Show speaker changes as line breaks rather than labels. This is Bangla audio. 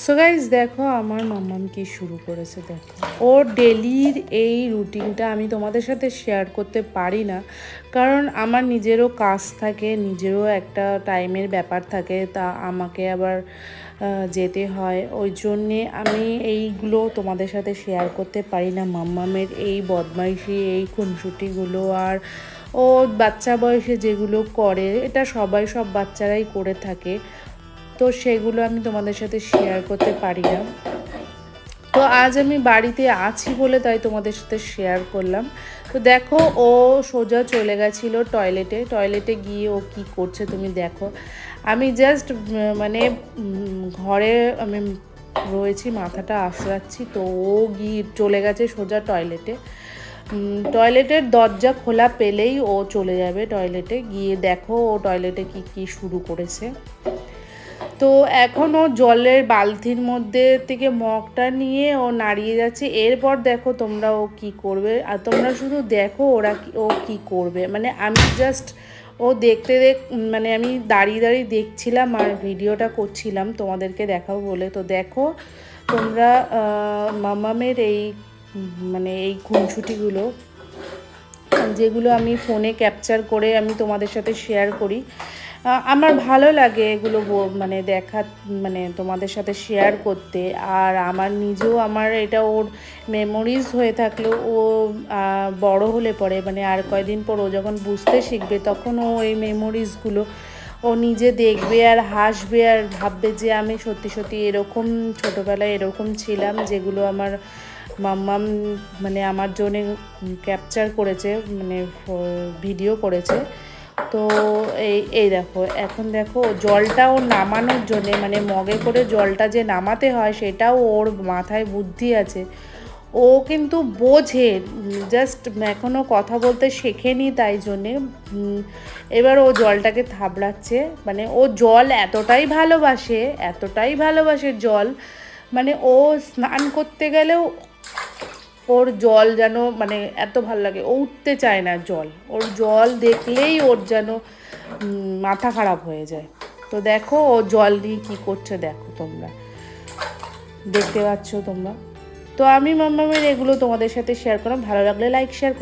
সো গাইজ দেখো আমার মাম্মাম কি শুরু করেছে। দেখো ওর ডেলির এই রুটিনটা আমি তোমাদের সাথে শেয়ার করতে পারি না, কারণ আমার নিজেরও কাজ থাকে, নিজেরও একটা টাইমের ব্যাপার থাকে, তা আমাকে আবার যেতে হয়। ওই জন্যে আমি এইগুলো তোমাদের সাথে শেয়ার করতে পারি না। মাম্মামের এই বদমাইশি, এই খুনসুটিগুলো আর ও বাচ্চা বয়সে যেগুলো করে, এটা সব বাচ্চারাই করে থাকে, তো সেগুলো আমি তোমাদের সাথে শেয়ার করতে পারি না। তো আজ আমি বাড়িতে আছি বলে তাই তোমাদের সাথে শেয়ার করলাম। তো দেখো ও সোজা চলে গেছিলো টয়লেটে গিয়ে ও কি করছে তুমি দেখো। আমি জাস্ট মানে ঘরে আমি রয়েছি, মাথাটা আঁচড়াচ্ছি, তো ও গিয়ে চলে গেছে সোজা টয়লেটের দরজা খোলা পেলেই ও চলে যাবে টয়লেটে। গিয়ে দেখো ও টয়লেটে কি শুরু করেছে। তো এখনও জলের বালতির মধ্যে থেকে মগটা নিয়ে ও নাড়িয়ে যাচ্ছে। এরপর দেখো তোমরা ও কি করবে, আর তোমরা শুধু দেখো ও কি করবে। মানে আমি জাস্ট ও মানে আমি দাঁড়িয়ে দেখছিলাম আর ভিডিওটা করছিলাম তোমাদেরকে দেখাবো বলে। তো দেখো তোমরা মামামের এই মানে এই খুনসুটিগুলো, যেগুলো আমি ফোনে ক্যাপচার করে আমি তোমাদের সাথে শেয়ার করি। আমার ভালো লাগে এগুলো মানে মানে তোমাদের সাথে শেয়ার করতে। আর আমার এটা ওর মেমোরিজ হয়ে থাকলেও ও বড় হলে পরে, মানে আর কয়দিন পর ও যখন বুঝতে শিখবে, তখন ও এই মেমোরিজগুলো ও নিজে দেখবে আর হাসবে আর ভাববে যে আমি সত্যি এরকম ছোটোবেলায় এরকম ছিলাম, যেগুলো আমার মাম্মাম মানে আমার জন্য ক্যাপচার করেছে, মানে ভিডিও করেছে। তো এই দেখো এখন দেখো জলটা ও নামানোর জন্যে, মানে মগে করে জলটা যে নামাতে হয় সেটাও ওর মাথায় বুদ্ধি আছে। ও কিন্তু বোঝে, জাস্ট এখনও কথা বলতে শেখেনি, তাই জন্যে এবার ও জলটাকে থাবড়াচ্ছে। মানে ও জল এতটাই ভালোবাসে জল, মানে ও স্নান করতে গেলেও ওর জল যেন মানে এত ভালো লাগে, ও উঠতে চায় না ওর জল দেখলেই ওর যেন মাথা খারাপ হয়ে যায়। তো দেখো ও জল নিয়ে কী করছে, দেখো তোমরা দেখতে পাচ্ছ তোমরা। তো আমি মাম্মামের এগুলো তোমাদের সাথে শেয়ার করলাম। ভালো লাগলে লাইক শেয়ার